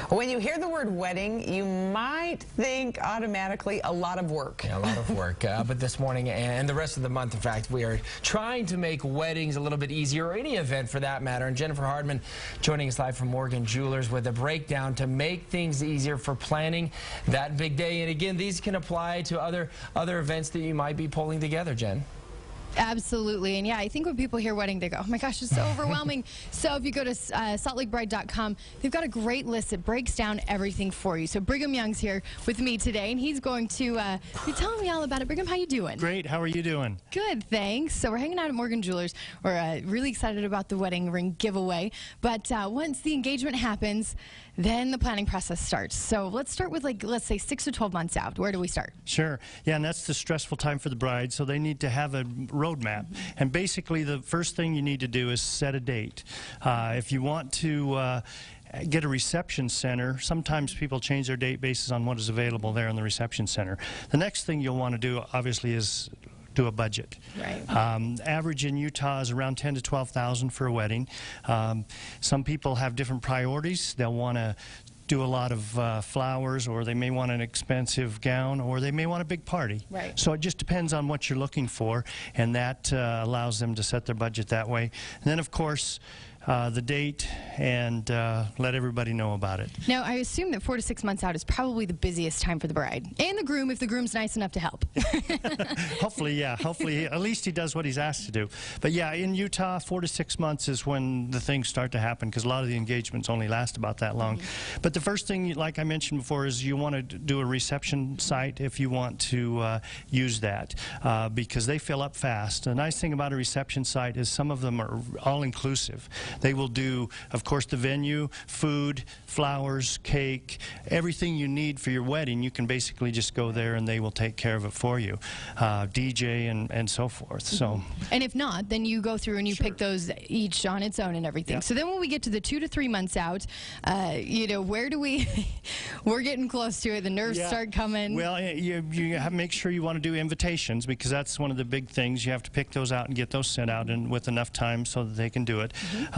When you hear the word wedding, you might think automatically a lot of work. Yeah, a lot of work. But this morning and the rest of the month, in fact, we are trying to make weddings a little bit easier, or any event for that matter. And Jennifer Hardman joining us live from Morgan Jewelers with a breakdown to make things easier for planning that big day. And again, these can apply to other events that you might be pulling together, Jen. Absolutely. And yeah, I think when people hear wedding, they go, oh my gosh, it's so overwhelming. So if you go to saltlakebride.com, they've got a great list that breaks down everything for you. So Brigham Young's here with me today, and he's going to be telling me all about it. Brigham, how you doing? Great. How are you doing? Good, thanks. So we're hanging out at Morgan Jewelers. We're really excited about the wedding ring giveaway. But once the engagement happens, then the planning process starts. So let's start with, let's say 6 to 12 months out. Where do we start? Sure. Yeah, and that's the stressful time for the bride, so they need to have a roadmap. And basically, the first thing you need to do is set a date. If you want to get a reception center, sometimes people change their date based on what is available there in the reception center. The next thing you'll want to do, obviously, is do a budget. Right. Average in Utah is around $10,000 to $12,000 for a wedding. Some people have different priorities. They'll want to do a lot of flowers, or they may want an expensive gown, or they may want a big party. Right. So it just depends on what you're looking for, and that allows them to set their budget that way. And then, of course, the date, and let everybody know about it. Now, I assume that 4 to 6 months out is probably the busiest time for the bride and the groom, if the groom's nice enough to help. Hopefully, yeah. Hopefully, at least he does what he's asked to do. But yeah, in Utah, 4 to 6 months is when the things start to happen, because a lot of the engagements only last about that long. But the first thing, like I mentioned before, is you want to do a reception site if you want to use that, because they fill up fast. The nice thing about a reception site is some of them are all-inclusive. They will do, of course, the venue, food, flowers, cake, everything you need for your wedding. You can basically just go there and they will take care of it for you. DJ and so forth. So. And if not, then you go through and you pick those each on its own and everything. Yeah. So then when we get to the 2 to 3 months out, you know, where do we, we're getting close to it, the nerves start coming. Well, you have to make sure you want to do invitations, because that's one of the big things. You have to pick those out and get those sent out and with enough time so that they can do it.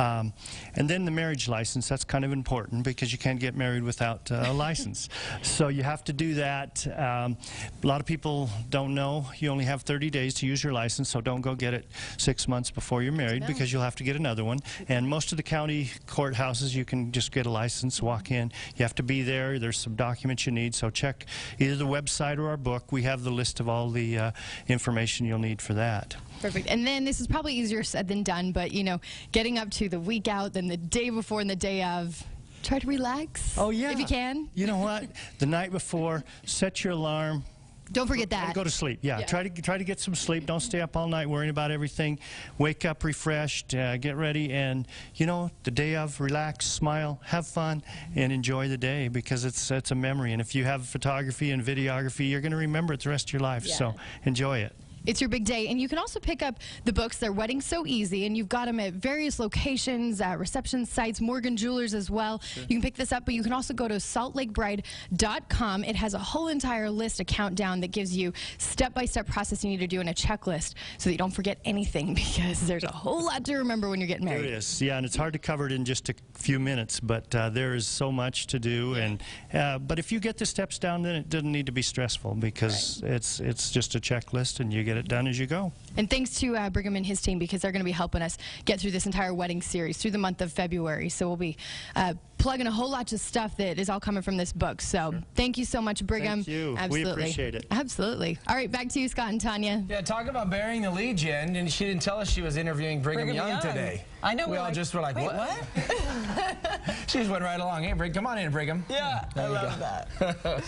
And then the marriage license, that's kind of important, because you can't get married without a license. So you have to do that. A lot of people don't know you only have 30 days to use your license, so don't go get it 6 months before you're married, because you'll have to get another one. And most of the county courthouses, you can just get a license, walk in. You have to be there. There's some documents you need, so check either the website or our book. We have the list of all the information you'll need for that. Perfect. And then this is probably easier said than done, but, you know, getting up to the week out, then the day before and the day of, try to relax. Oh, yeah. If you can. You know what? The night before, set your alarm. Don't forget that. Go to sleep. Yeah. Try to get some sleep. Don't stay up all night worrying about everything. Wake up refreshed. Get ready, and you know, the day of, relax, smile, have fun, and enjoy the day, because it's a memory. And if you have photography and videography, you're going to remember it the rest of your life. So enjoy it. It's your big day. And you can also pick up the books. They're Wedding So Easy, and you've got them at various locations, reception sites, Morgan Jewelers as well. Sure. You can pick this up, but you can also go to saltlakebride.com. It has a whole entire list, a countdown that gives you step-by-step process you need to do in a checklist so that you don't forget anything, because there's a whole lot to remember when you're getting married. There is, yeah, and it's hard to cover it in just a few minutes, but there is so much to do. And but if you get the steps down, then it doesn't need to be stressful, because it's just a checklist, and you get it done as you go. And thanks to Brigham and his team, because they're going to be helping us get through this entire wedding series through the month of February. So we'll be plugging a whole lot of stuff that is all coming from this book. So thank you so much, Brigham. Thank you. Absolutely. We appreciate it. Absolutely. All right, back to you, Scott and Tanya. Yeah, talk about burying the lead, Jen. And she didn't tell us she was interviewing Brigham Young today. I know. We all just were like, what? She just went right along. Hey, Brigham, come on in, Brigham. Yeah, I love that.